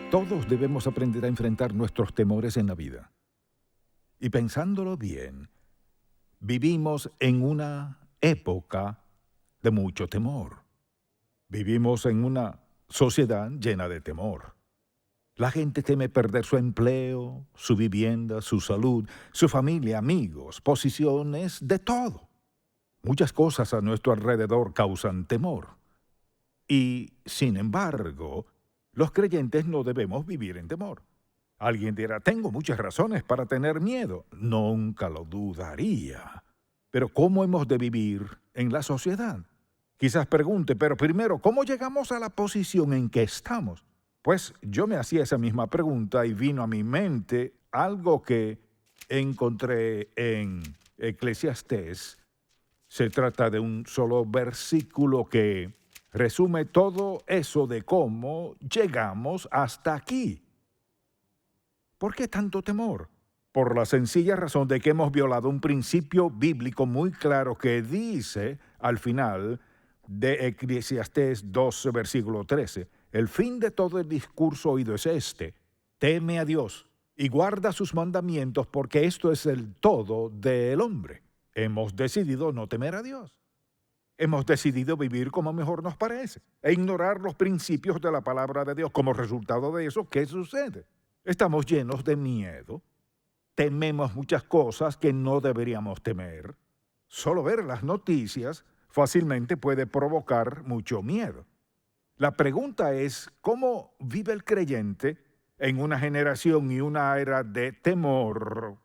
Todos debemos aprender a enfrentar nuestros temores en la vida. Y pensándolo bien, vivimos en una época de mucho temor. Vivimos en una sociedad llena de temor. La gente teme perder su empleo, su vivienda, su salud, su familia, amigos, posiciones, de todo. Muchas cosas a nuestro alrededor causan temor. Y, sin embargo, los creyentes no debemos vivir en temor. Alguien dirá, tengo muchas razones para tener miedo. Nunca lo dudaría. Pero ¿cómo hemos de vivir en la sociedad? Quizás pregunte, pero primero, ¿cómo llegamos a la posición en que estamos? Pues yo me hacía esa misma pregunta y vino a mi mente algo que encontré en Eclesiastés. Se trata de un solo versículo que resume todo eso de cómo llegamos hasta aquí. ¿Por qué tanto temor? Por la sencilla razón de que hemos violado un principio bíblico muy claro que dice al final de Eclesiastés 12, versículo 13, el fin de todo el discurso oído es este: teme a Dios y guarda sus mandamientos, porque esto es el todo del hombre. Hemos decidido no temer a Dios. Hemos decidido vivir como mejor nos parece e ignorar los principios de la palabra de Dios. Como resultado de eso, ¿qué sucede? Estamos llenos de miedo. Tememos muchas cosas que no deberíamos temer. Solo ver las noticias fácilmente puede provocar mucho miedo. La pregunta es, ¿cómo vive el creyente en una generación y una era de temor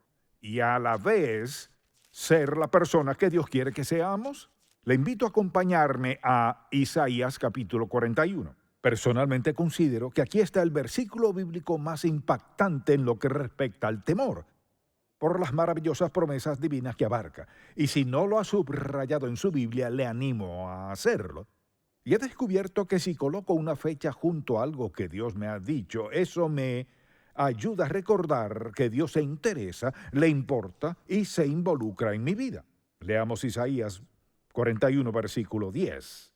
y a la vez ser la persona que Dios quiere que seamos? Le invito a acompañarme a Isaías capítulo 41. Personalmente considero que aquí está el versículo bíblico más impactante en lo que respecta al temor, por las maravillosas promesas divinas que abarca. Y si no lo ha subrayado en su Biblia, le animo a hacerlo. Y he descubierto que si coloco una fecha junto a algo que Dios me ha dicho, eso me ayuda a recordar que Dios se interesa, le importa y se involucra en mi vida. Leamos Isaías 41, versículo 10.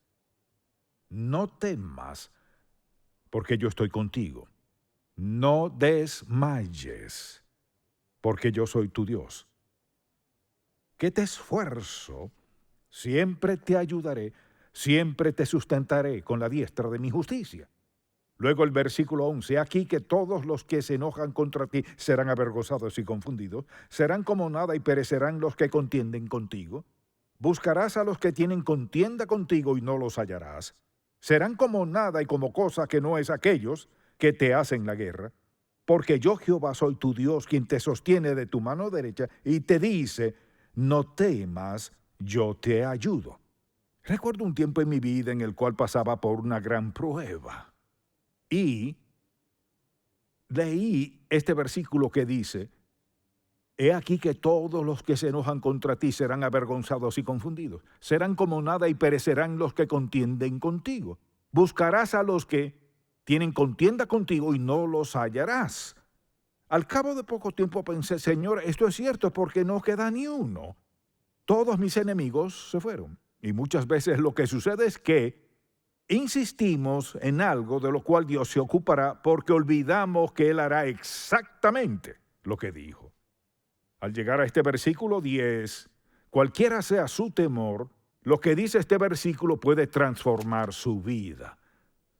No temas, porque yo estoy contigo. No desmayes, porque yo soy tu Dios. Que te esfuerzo, siempre te ayudaré, siempre te sustentaré con la diestra de mi justicia. Luego el versículo 11, aquí que todos los que se enojan contra ti serán avergonzados y confundidos, serán como nada y perecerán los que contienden contigo. Buscarás a los que tienen contienda contigo y no los hallarás. Serán como nada y como cosa que no es aquellos que te hacen la guerra. Porque yo, Jehová, soy tu Dios, quien te sostiene de tu mano derecha y te dice, no temas, yo te ayudo. Recuerdo un tiempo en mi vida en el cual pasaba por una gran prueba. Y leí este versículo que dice, he aquí que todos los que se enojan contra ti serán avergonzados y confundidos. Serán como nada y perecerán los que contienden contigo. Buscarás a los que tienen contienda contigo y no los hallarás. Al cabo de poco tiempo pensé, Señor, esto es cierto porque no queda ni uno. Todos mis enemigos se fueron. Y muchas veces lo que sucede es que insistimos en algo de lo cual Dios se ocupará porque olvidamos que Él hará exactamente lo que dijo. Al llegar a este versículo 10, cualquiera sea su temor, lo que dice este versículo puede transformar su vida.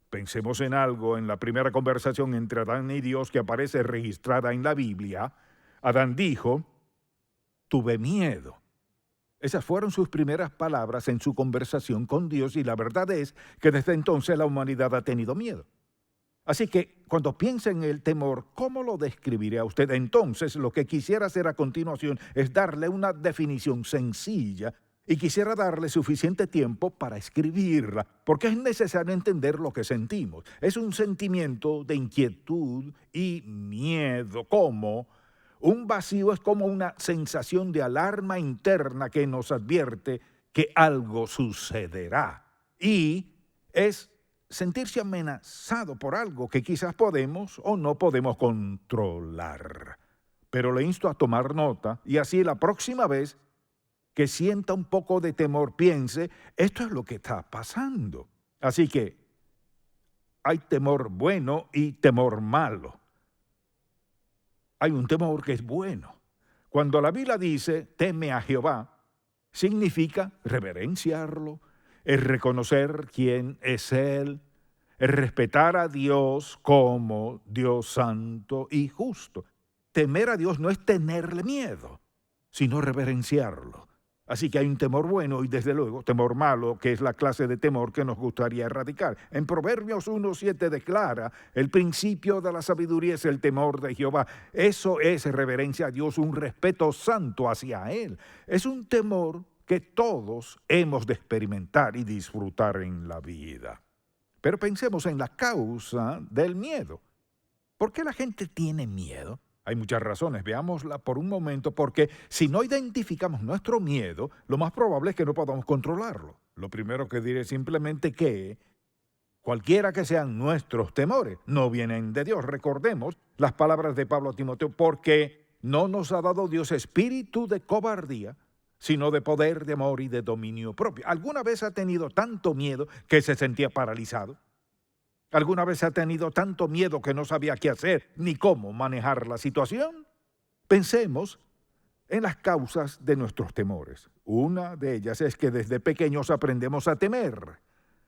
Pensemos en algo en la primera conversación entre Adán y Dios que aparece registrada en la Biblia. Adán dijo, tuve miedo. Esas fueron sus primeras palabras en su conversación con Dios y la verdad es que desde entonces la humanidad ha tenido miedo. Así que cuando piensa en el temor, ¿cómo lo describiré a usted? Entonces lo que quisiera hacer a continuación es darle una definición sencilla y quisiera darle suficiente tiempo para escribirla, porque es necesario entender lo que sentimos. Es un sentimiento de inquietud y miedo, como un vacío es como una sensación de alarma interna que nos advierte que algo sucederá. Y es sentirse amenazado por algo que quizás podemos o no podemos controlar. Pero le insto a tomar nota y así la próxima vez que sienta un poco de temor piense, esto es lo que está pasando. Así que hay temor bueno y temor malo. Hay un temor que es bueno. Cuando la Biblia dice, teme a Jehová, significa reverenciarlo, es reconocer quién es Él, es respetar a Dios como Dios santo y justo. Temer a Dios no es tenerle miedo, sino reverenciarlo. Así que hay un temor bueno y desde luego temor malo, que es la clase de temor que nos gustaría erradicar. En Proverbios 1:7 declara, el principio de la sabiduría es el temor de Jehová. Eso es reverencia a Dios, un respeto santo hacia Él. Es un temor que todos hemos de experimentar y disfrutar en la vida. Pero pensemos en la causa del miedo. ¿Por qué la gente tiene miedo? Hay muchas razones, veámosla por un momento, porque si no identificamos nuestro miedo, lo más probable es que no podamos controlarlo. Lo primero que diré es simplemente que cualquiera que sean nuestros temores, no vienen de Dios. Recordemos las palabras de Pablo a Timoteo, porque no nos ha dado Dios espíritu de cobardía, sino de poder, de amor y de dominio propio. ¿Alguna vez ha tenido tanto miedo que se sentía paralizado? ¿Alguna vez ha tenido tanto miedo que no sabía qué hacer ni cómo manejar la situación? Pensemos en las causas de nuestros temores. Una de ellas es que desde pequeños aprendemos a temer.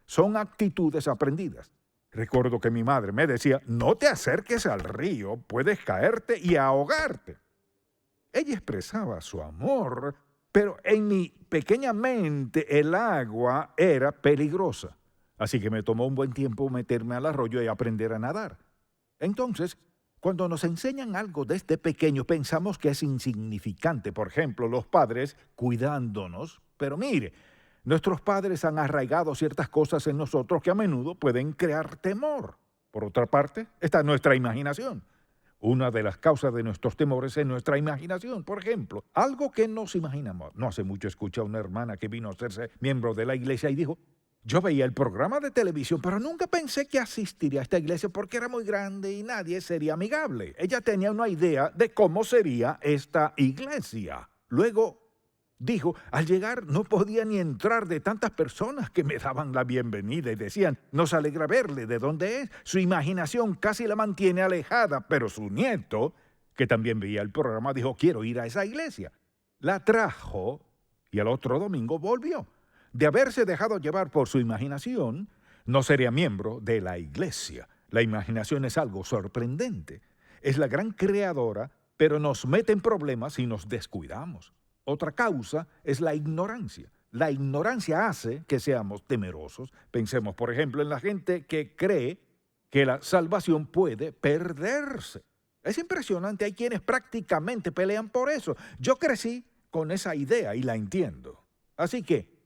Son actitudes aprendidas. Recuerdo que mi madre me decía, no te acerques al río, puedes caerte y ahogarte. Ella expresaba su amor, pero en mi pequeña mente el agua era peligrosa. Así que me tomó un buen tiempo meterme al arroyo y aprender a nadar. Entonces, cuando nos enseñan algo desde pequeño, pensamos que es insignificante. Por ejemplo, los padres cuidándonos. Pero mire, nuestros padres han arraigado ciertas cosas en nosotros que a menudo pueden crear temor. Por otra parte, está nuestra imaginación. Una de las causas de nuestros temores es nuestra imaginación. Por ejemplo, algo que nos imaginamos. No hace mucho escuché a una hermana que vino a hacerse miembro de la iglesia y dijo, yo veía el programa de televisión, pero nunca pensé que asistiría a esta iglesia porque era muy grande y nadie sería amigable. Ella tenía una idea de cómo sería esta iglesia. Luego dijo, al llegar no podía ni entrar de tantas personas que me daban la bienvenida y decían, nos alegra verle, ¿de dónde es? Su imaginación casi la mantiene alejada, pero su nieto, que también veía el programa, dijo, quiero ir a esa iglesia. La trajo y al otro domingo volvió. De haberse dejado llevar por su imaginación, no sería miembro de la iglesia. La imaginación es algo sorprendente. Es la gran creadora, pero nos mete en problemas si nos descuidamos. Otra causa es la ignorancia. La ignorancia hace que seamos temerosos. Pensemos, por ejemplo, en la gente que cree que la salvación puede perderse. Es impresionante, hay quienes prácticamente pelean por eso. Yo crecí con esa idea y la entiendo. Así que,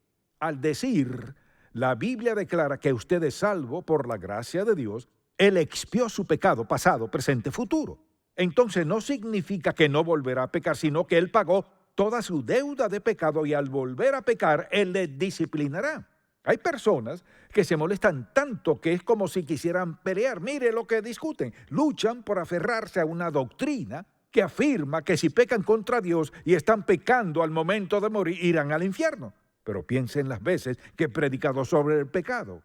al decir, la Biblia declara que usted es salvo por la gracia de Dios, Él expió su pecado pasado, presente, futuro. Entonces no significa que no volverá a pecar, sino que Él pagó toda su deuda de pecado y al volver a pecar, Él le disciplinará. Hay personas que se molestan tanto que es como si quisieran pelear. Mire lo que discuten. Luchan por aferrarse a una doctrina que afirma que si pecan contra Dios y están pecando al momento de morir, irán al infierno. Pero piensen las veces que he predicado sobre el pecado.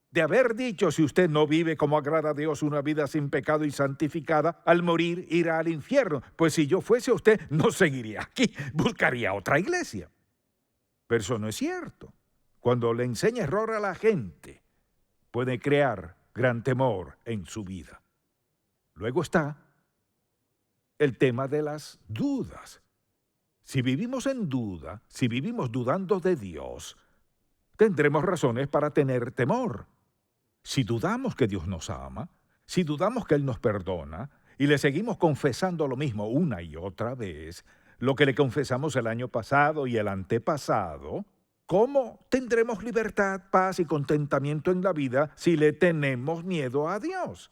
De haber dicho, si usted no vive como agrada a Dios una vida sin pecado y santificada, al morir irá al infierno. Pues si yo fuese usted, no seguiría aquí, buscaría otra iglesia. Pero eso no es cierto. Cuando le enseña error a la gente, puede crear gran temor en su vida. Luego está el tema de las dudas. Si vivimos en duda, si vivimos dudando de Dios, tendremos razones para tener temor. Si dudamos que Dios nos ama, si dudamos que Él nos perdona, y le seguimos confesando lo mismo una y otra vez, lo que le confesamos el año pasado y el antepasado, ¿cómo tendremos libertad, paz y contentamiento en la vida si le tenemos miedo a Dios?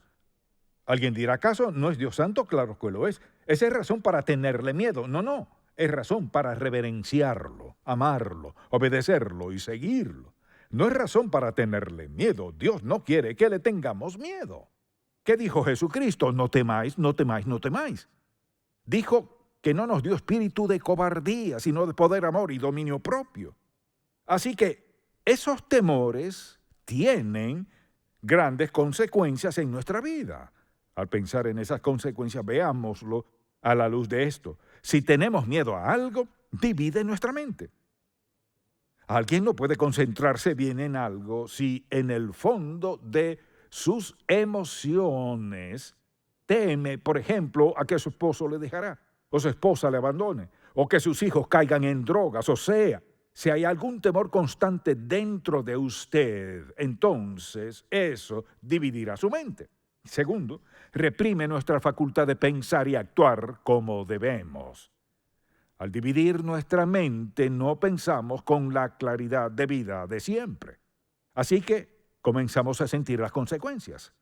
Alguien dirá, ¿acaso no es Dios santo? Claro que lo es. Esa es razón para tenerle miedo. No. Es razón para reverenciarlo, amarlo, obedecerlo y seguirlo. No es razón para tenerle miedo. Dios no quiere que le tengamos miedo. ¿Qué dijo Jesucristo? No temáis, no temáis, no temáis. Dijo que no nos dio espíritu de cobardía, sino de poder, amor y dominio propio. Así que esos temores tienen grandes consecuencias en nuestra vida. Al pensar en esas consecuencias, veámoslo a la luz de esto. Si tenemos miedo a algo, divide nuestra mente. Alguien no puede concentrarse bien en algo si en el fondo de sus emociones teme, por ejemplo, a que su esposo le dejará, o su esposa le abandone, o que sus hijos caigan en drogas. O sea, si hay algún temor constante dentro de usted, entonces eso dividirá su mente. Segundo, reprime nuestra facultad de pensar y actuar como debemos. Al dividir nuestra mente, no pensamos con la claridad debida de siempre. Así que comenzamos a sentir las consecuencias.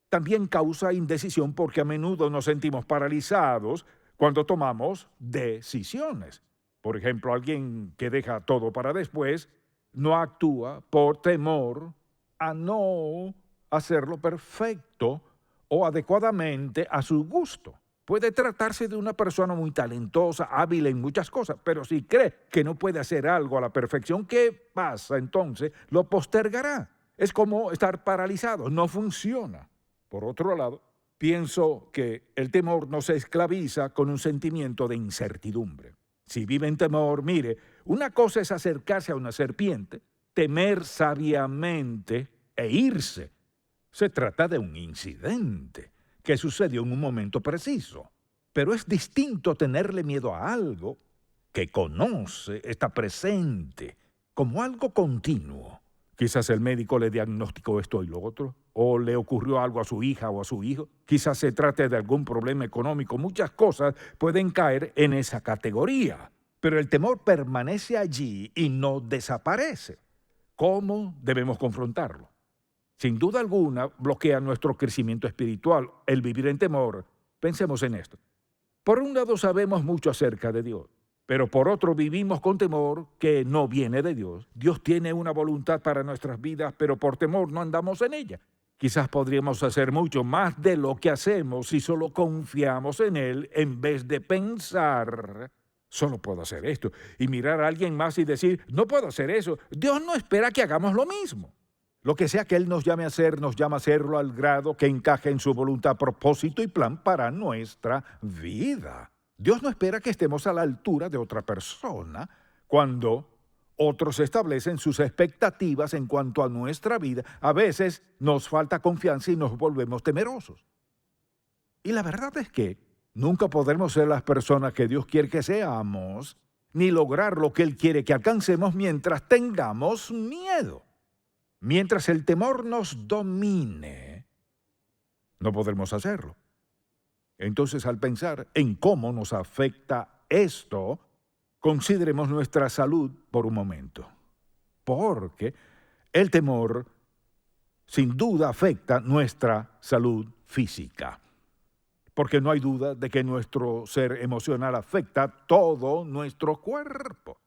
También causa indecisión porque a menudo nos sentimos paralizados cuando tomamos decisiones. Por ejemplo, alguien que deja todo para después no actúa por temor a no hacerlo perfecto o adecuadamente a su gusto. Puede tratarse de una persona muy talentosa, hábil en muchas cosas, pero si cree que no puede hacer algo a la perfección, ¿qué pasa entonces? Lo postergará. Es como estar paralizado, no funciona. Por otro lado, pienso que el temor nos esclaviza con un sentimiento de incertidumbre. Si vive en temor, mire, una cosa es acercarse a una serpiente, temer sabiamente e irse. Se trata de un incidente que sucedió en un momento preciso. Pero es distinto tenerle miedo a algo que conoce, está presente, como algo continuo. Quizás el médico le diagnosticó esto y lo otro, o le ocurrió algo a su hija o a su hijo. Quizás se trate de algún problema económico. Muchas cosas pueden caer en esa categoría. Pero el temor permanece allí y no desaparece. ¿Cómo debemos confrontarlo? Sin duda alguna, bloquea nuestro crecimiento espiritual el vivir en temor. Pensemos en esto. Por un lado, sabemos mucho acerca de Dios, pero por otro, vivimos con temor que no viene de Dios. Dios tiene una voluntad para nuestras vidas, pero por temor no andamos en ella. Quizás podríamos hacer mucho más de lo que hacemos si solo confiamos en Él en vez de pensar, solo puedo hacer esto, y mirar a alguien más y decir, no puedo hacer eso. Dios no espera que hagamos lo mismo. Lo que sea que Él nos llame a hacer, nos llama a hacerlo al grado que encaje en su voluntad, propósito y plan para nuestra vida. Dios no espera que estemos a la altura de otra persona cuando otros establecen sus expectativas en cuanto a nuestra vida. A veces nos falta confianza y nos volvemos temerosos. Y la verdad es que nunca podremos ser las personas que Dios quiere que seamos, ni lograr lo que Él quiere que alcancemos mientras tengamos miedo. Mientras el temor nos domine, no podremos hacerlo. Entonces, al pensar en cómo nos afecta esto, consideremos nuestra salud por un momento. Porque el temor, sin duda, afecta nuestra salud física. Porque no hay duda de que nuestro ser emocional afecta todo nuestro cuerpo.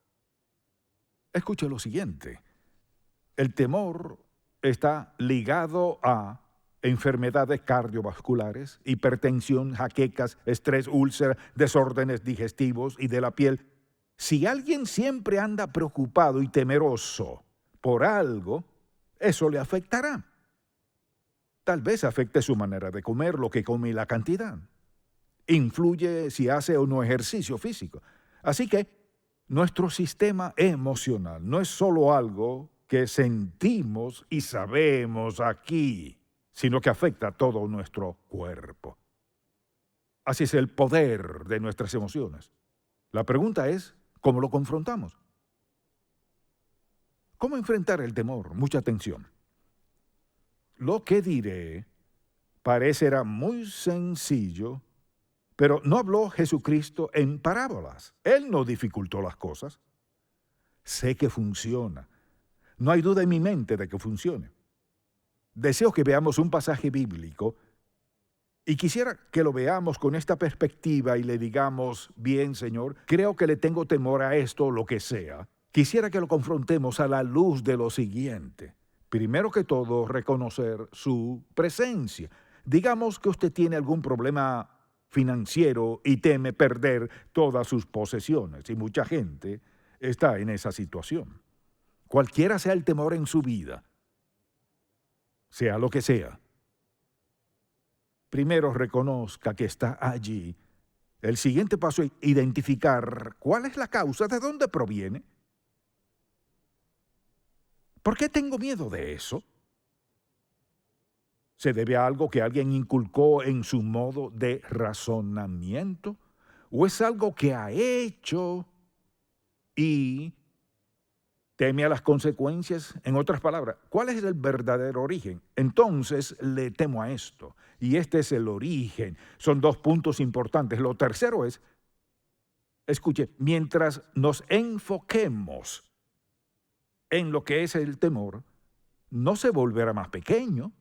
Escuche lo siguiente. El temor está ligado a enfermedades cardiovasculares, hipertensión, jaquecas, estrés, úlceras, desórdenes digestivos y de la piel. Si alguien siempre anda preocupado y temeroso por algo, eso le afectará. Tal vez afecte su manera de comer, lo que come y la cantidad. Influye si hace o no ejercicio físico. Así que nuestro sistema emocional no es solo algo que sentimos y sabemos aquí, sino que afecta a todo nuestro cuerpo. Así es el poder de nuestras emociones. La pregunta es, ¿cómo lo confrontamos? ¿Cómo enfrentar el temor? Mucha atención. Lo que diré parecerá muy sencillo, pero no habló Jesucristo en parábolas. Él no dificultó las cosas. Sé que funciona. No hay duda en mi mente de que funcione. Deseo que veamos un pasaje bíblico y quisiera que lo veamos con esta perspectiva y le digamos, bien, Señor, creo que le tengo temor a esto o lo que sea. Quisiera que lo confrontemos a la luz de lo siguiente. Primero que todo, reconocer su presencia. Digamos que usted tiene algún problema financiero y teme perder todas sus posesiones, y mucha gente está en esa situación. Cualquiera sea el temor en su vida, sea lo que sea. Primero reconozca que está allí. El siguiente paso es identificar cuál es la causa, de dónde proviene. ¿Por qué tengo miedo de eso? ¿Se debe a algo que alguien inculcó en su modo de razonamiento? ¿O es algo que ha hecho y teme a las consecuencias? En otras palabras, ¿cuál es el verdadero origen? Entonces le temo a esto. Y este es el origen. Son dos puntos importantes. Lo tercero es, escuche, mientras nos enfoquemos en lo que es el temor, no se volverá más pequeño.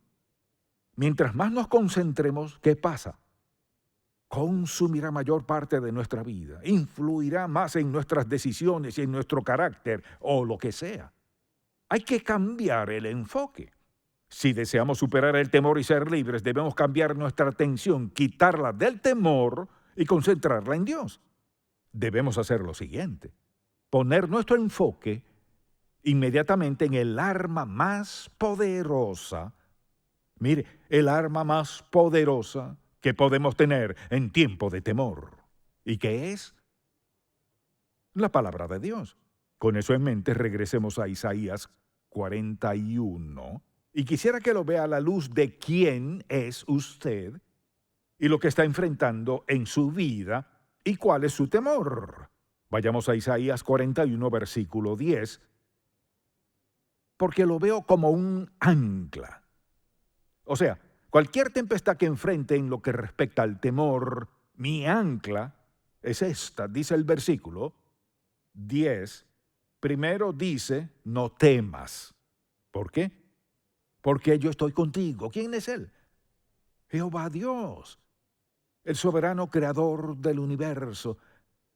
Mientras más nos concentremos, ¿qué pasa? Consumirá mayor parte de nuestra vida, influirá más en nuestras decisiones y en nuestro carácter o lo que sea. Hay que cambiar el enfoque. Si deseamos superar el temor y ser libres, debemos cambiar nuestra atención, quitarla del temor y concentrarla en Dios. Debemos hacer lo siguiente: poner nuestro enfoque inmediatamente en el arma más poderosa. Mire, el arma más poderosa que podemos tener en tiempo de temor. ¿Y qué es? La palabra de Dios. Con eso en mente, regresemos a Isaías 41. Y quisiera que lo vea a la luz de quién es usted y lo que está enfrentando en su vida y cuál es su temor. Vayamos a Isaías 41, versículo 10, porque lo veo como un ancla. O sea, cualquier tempestad que enfrente en lo que respecta al temor, mi ancla es esta, dice el versículo 10. Primero dice, no temas. ¿Por qué? Porque yo estoy contigo. ¿Quién es Él? Jehová Dios, el soberano creador del universo,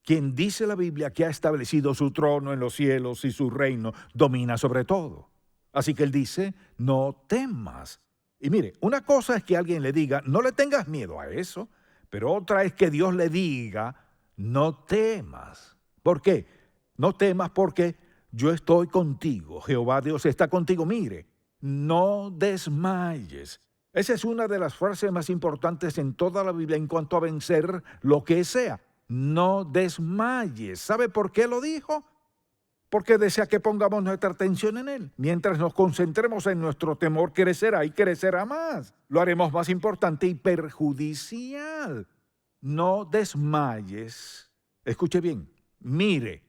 quien dice la Biblia que ha establecido su trono en los cielos y su reino domina sobre todo. Así que Él dice, no temas. Y mire, una cosa es que alguien le diga, no le tengas miedo a eso, pero otra es que Dios le diga, no temas. ¿Por qué? No temas porque yo estoy contigo. Jehová Dios está contigo. Mire, no desmayes. Esa es una de las frases más importantes en toda la Biblia en cuanto a vencer lo que sea. No desmayes. ¿Sabe por qué lo dijo? Porque desea que pongamos nuestra atención en Él. Mientras nos concentremos en nuestro temor, crecerá y crecerá más. Lo haremos más importante y perjudicial. No desmayes. Escuche bien. Mire,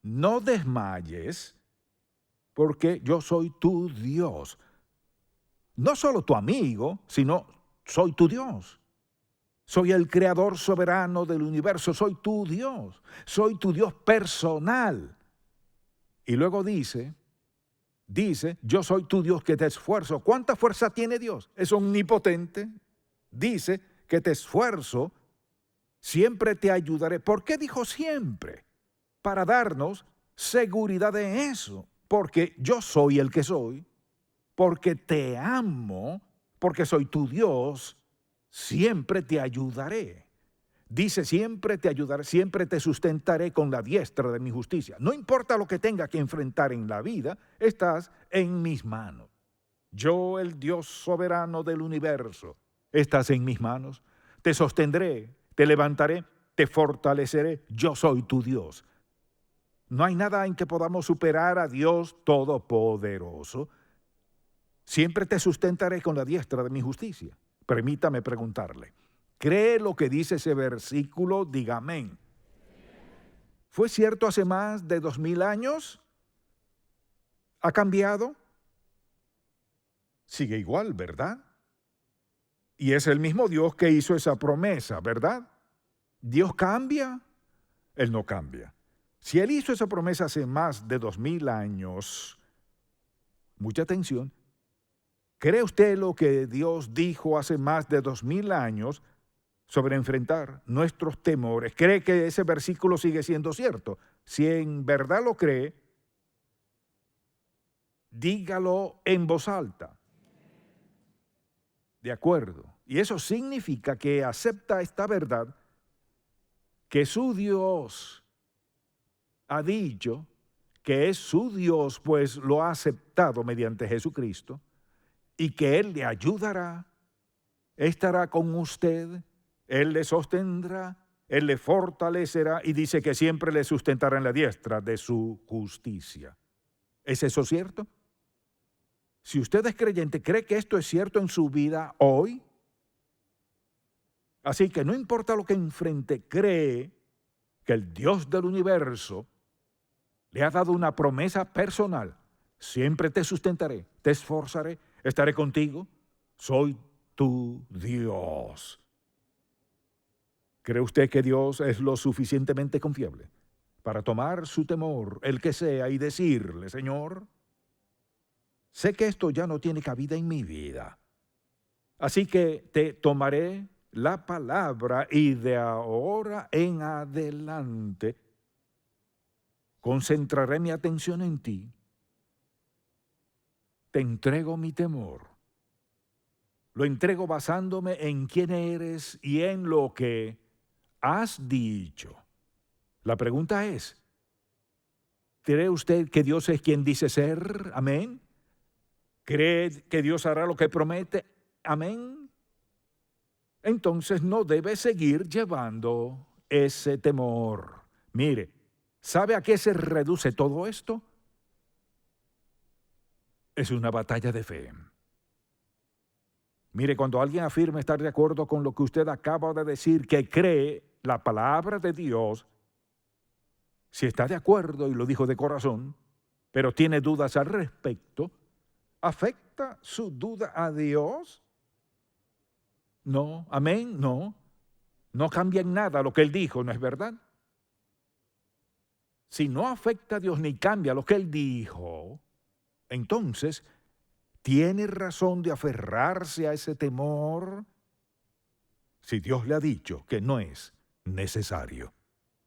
no desmayes porque yo soy tu Dios. No solo tu amigo, sino soy tu Dios. Soy el creador soberano del universo. Soy tu Dios. Soy tu Dios personal. Y luego dice, yo soy tu Dios que te esfuerzo. ¿Cuánta fuerza tiene Dios? Es omnipotente. Dice que te esfuerzo, siempre te ayudaré. ¿Por qué dijo siempre? Para darnos seguridad de eso. Porque yo soy el que soy, porque te amo, porque soy tu Dios, siempre te ayudaré. Dice, siempre te ayudaré, siempre te sustentaré con la diestra de mi justicia. No importa lo que tenga que enfrentar en la vida, estás en mis manos. Yo, el Dios soberano del universo, estás en mis manos. Te sostendré, te levantaré, te fortaleceré. Yo soy tu Dios. No hay nada en que podamos superar a Dios Todopoderoso. Siempre te sustentaré con la diestra de mi justicia. Permítame preguntarle, ¿cree lo que dice ese versículo? Diga amén. ¿Fue cierto hace más de 2000 años? ¿Ha cambiado? Sigue igual, ¿verdad? Y es el mismo Dios que hizo esa promesa, ¿verdad? ¿Dios cambia? Él no cambia. Si Él hizo esa promesa hace más de 2000 años, mucha atención, ¿cree usted lo que Dios dijo hace más de 2000 años sobre enfrentar nuestros temores? ¿Cree que ese versículo sigue siendo cierto? Si en verdad lo cree, dígalo en voz alta. De acuerdo. Y eso significa que acepta esta verdad, que su Dios ha dicho que es su Dios, pues lo ha aceptado mediante Jesucristo, y que Él le ayudará, estará con usted, Él le sostendrá, Él le fortalecerá y dice que siempre le sustentará en la diestra de su justicia. ¿Es eso cierto? Si usted es creyente, ¿cree que esto es cierto en su vida hoy? Así que no importa lo que enfrente, cree que el Dios del universo le ha dado una promesa personal. Siempre te sustentaré, te esforzaré, estaré contigo. Soy tu Dios. ¿Cree usted que Dios es lo suficientemente confiable para tomar su temor, el que sea, y decirle, Señor, sé que esto ya no tiene cabida en mi vida, así que te tomaré la palabra y de ahora en adelante concentraré mi atención en ti. Te entrego mi temor. Lo entrego basándome en quién eres y en lo que has dicho. La pregunta es, ¿cree usted que Dios es quien dice ser? Amén. ¿Cree que Dios hará lo que promete? Amén. Entonces no debe seguir llevando ese temor. Mire, ¿sabe a qué se reduce todo esto? Es una batalla de fe. Mire, cuando alguien afirma estar de acuerdo con lo que usted acaba de decir, que cree la palabra de Dios, si está de acuerdo y lo dijo de corazón, pero tiene dudas al respecto, ¿afecta su duda a Dios? No, amén, no. No cambia en nada lo que él dijo, ¿no es verdad? Si no afecta a Dios ni cambia lo que él dijo, entonces tiene razón de aferrarse a ese temor si Dios le ha dicho que no es necesario.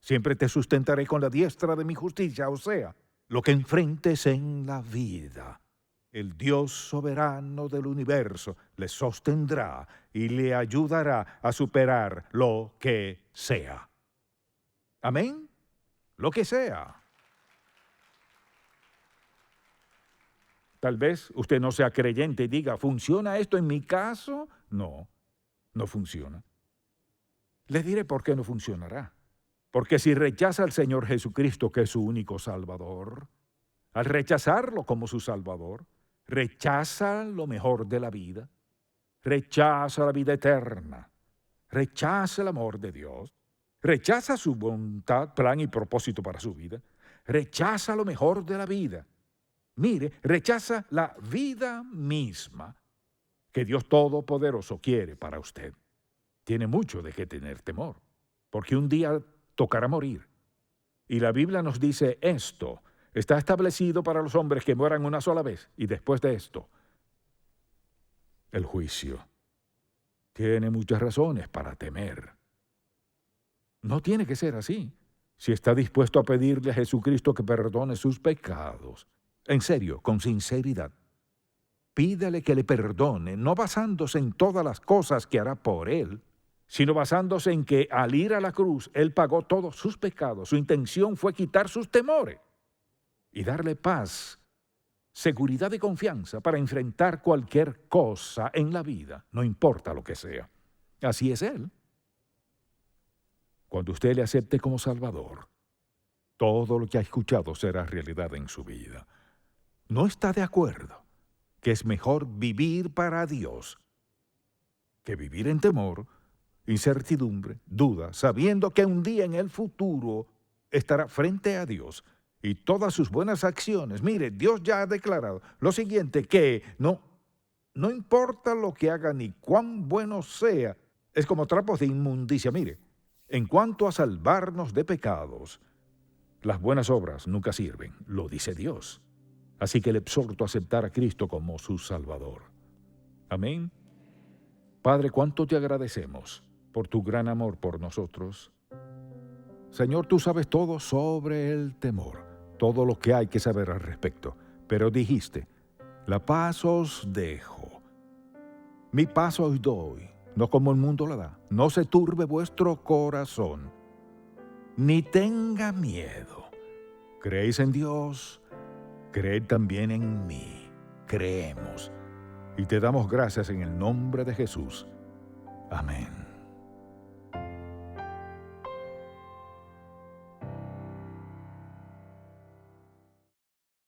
Siempre te sustentaré con la diestra de mi justicia, o sea, lo que enfrentes en la vida. El Dios soberano del universo le sostendrá y le ayudará a superar lo que sea. Amén. Lo que sea. Tal vez usted no sea creyente y diga, ¿funciona esto en mi caso? No, no funciona. Le diré por qué no funcionará. Porque si rechaza al Señor Jesucristo, que es su único Salvador, al rechazarlo como su Salvador, rechaza lo mejor de la vida, rechaza la vida eterna, rechaza el amor de Dios, rechaza su voluntad, plan y propósito para su vida, rechaza lo mejor de la vida. Mire, rechaza la vida misma que Dios Todopoderoso quiere para usted. Tiene mucho de qué tener temor, porque un día tocará morir. Y la Biblia nos dice esto, está establecido para los hombres que mueran una sola vez, y después de esto, el juicio. Tiene muchas razones para temer. No tiene que ser así. Si está dispuesto a pedirle a Jesucristo que perdone sus pecados, en serio, con sinceridad, pídale que le perdone, no basándose en todas las cosas que hará por él, sino basándose en que al ir a la cruz, Él pagó todos sus pecados. Su intención fue quitar sus temores y darle paz, seguridad y confianza para enfrentar cualquier cosa en la vida, no importa lo que sea. Así es Él. Cuando usted le acepte como Salvador, todo lo que ha escuchado será realidad en su vida. ¿No está de acuerdo que es mejor vivir para Dios que vivir en temor, incertidumbre, duda, sabiendo que un día en el futuro estará frente a Dios y todas sus buenas acciones? Mire, Dios ya ha declarado lo siguiente, que no importa lo que haga ni cuán bueno sea, es como trapos de inmundicia. Mire, en cuanto a salvarnos de pecados, las buenas obras nunca sirven, lo dice Dios. Así que le exhorto a aceptar a Cristo como su Salvador. Amén. Padre, cuánto te agradecemos por tu gran amor por nosotros. Señor, tú sabes todo sobre el temor, todo lo que hay que saber al respecto. Pero dijiste, la paz os dejo, mi paz os doy, no como el mundo la da. No se turbe vuestro corazón, ni tenga miedo. ¿Creéis en Dios? Creed también en mí. Creemos. Y te damos gracias en el nombre de Jesús. Amén.